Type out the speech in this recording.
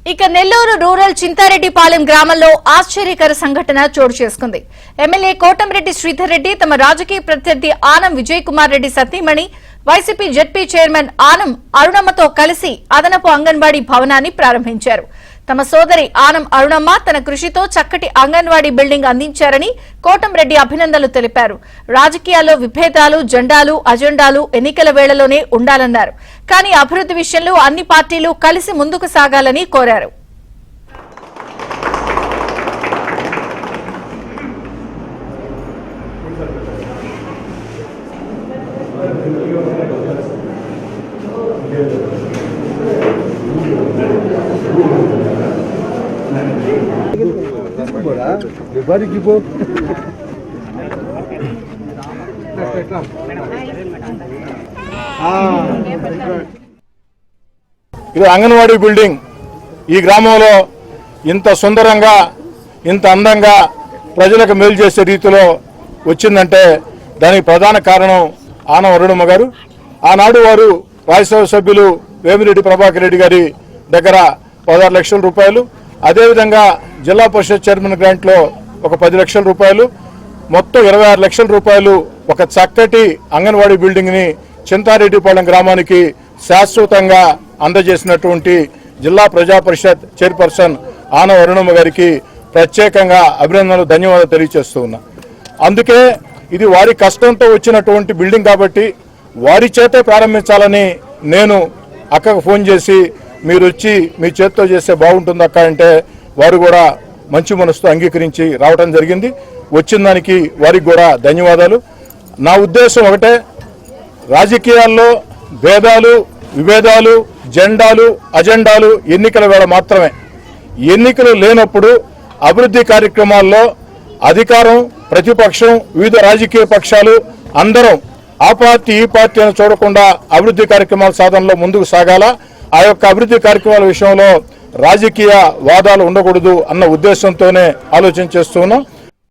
ఇక నెల్లూరు రూరల్ చింతారెడ్డిపాలెం గ్రామంలో ఆశ్చర్యకర సంఘటన చోటు చేసుకుంది. ఎమ్మెల్యే కోటంరెడ్డి శ్రీధర్ రెడ్డి తమ రాజకీయ ప్రత్యర్థి ఆనం విజయ్ కుమార్ రెడ్డి సతీమణి వైసీపీ జెడ్పీ చైర్మన్ ఆనం అరుణమ్మతో కలిసి అదనపు అంగన్వాడీ భవనాన్ని ప్రారంభించారు. తమ సోదరి ఆనం అరుణమ్మ తన కృషితో చక్కటి అంగన్వాడీ బిల్డింగ్ అందించారని కోటంరెడ్డి అభినందనలు తెలిపారు. రాజకీయాల్లో విభేదాలు, జెండాలు, అజెండాలు ఎన్నికల వేళలోనే ఉండాలన్నారు. కానీ అభివృద్ధి విషయంలో అన్ని పార్టీలు కలిసి ముందుకు సాగాలని కోరారు. ఇది అంగన్వాడీ బిల్డింగ్ ఈ గ్రామంలో ఇంత సుందరంగా ఇంత అందంగా ప్రజలకు మేలు చేసే రీతిలో వచ్చిందంటే దానికి ప్రధాన కారణం ఆనం అరుణమ్మ గారు. ఆనాడు వారు రాజ్యసభ సభ్యులు వేమిరెడ్డి ప్రభాకర్ రెడ్డి గారి దగ్గర 16 లక్షల రూపాయలు, అదేవిధంగా జిల్లా పరిషత్ చైర్మన్ గ్రాంట్లో ఒక 10 లక్షల రూపాయలు, మొత్తం 26 లక్షల రూపాయలు ఒక చక్కటి అంగన్వాడీ బిల్డింగ్ని చింతారెడ్డిపాలెం గ్రామానికి శాశ్వతంగా అందజేసినటువంటి జిల్లా ప్రజా పరిషత్ చైర్పర్సన్ ఆనం అరుణమ్మ గారికి ప్రత్యేకంగా అభినందనలు, ధన్యవాదాలు తెలియజేస్తూ ఉన్నా. అందుకే ఇది వారి కష్టంతో వచ్చినటువంటి బిల్డింగ్ కాబట్టి వారి చేతే ప్రారంభించాలని నేను అక్కకు ఫోన్ చేసి మీరు వచ్చి మీ చేతితో చేస్తే బాగుంటుంది అక్క అంటే వారు కూడా మంచి మనసుతో అంగీకరించి రావడం జరిగింది. వచ్చిన దానికి వారికి కూడా ధన్యవాదాలు. నా ఉద్దేశం ఒకటే, రాజకీయాల్లో భేదాలు, విభేదాలు, జెండాలు, అజెండాలు ఎన్నికల వేళ మాత్రమే. ఎన్నికలు లేనప్పుడు అభివృద్ధి కార్యక్రమాల్లో అధికారం, ప్రతిపక్షం, వివిధ రాజకీయ పక్షాలు అందరం ఆ పార్టీ ఈ పార్టీ అని చూడకుండా అభివృద్ధి కార్యక్రమాల సాధనలో ముందుకు సాగాల. ఆ యొక్క అభివృద్ధి కార్యక్రమాల విషయంలో రాజకీయ వాదాలు ఉండకూడదు అన్న ఉద్దేశంతోనే ఆలోచన చేస్తున్నాం.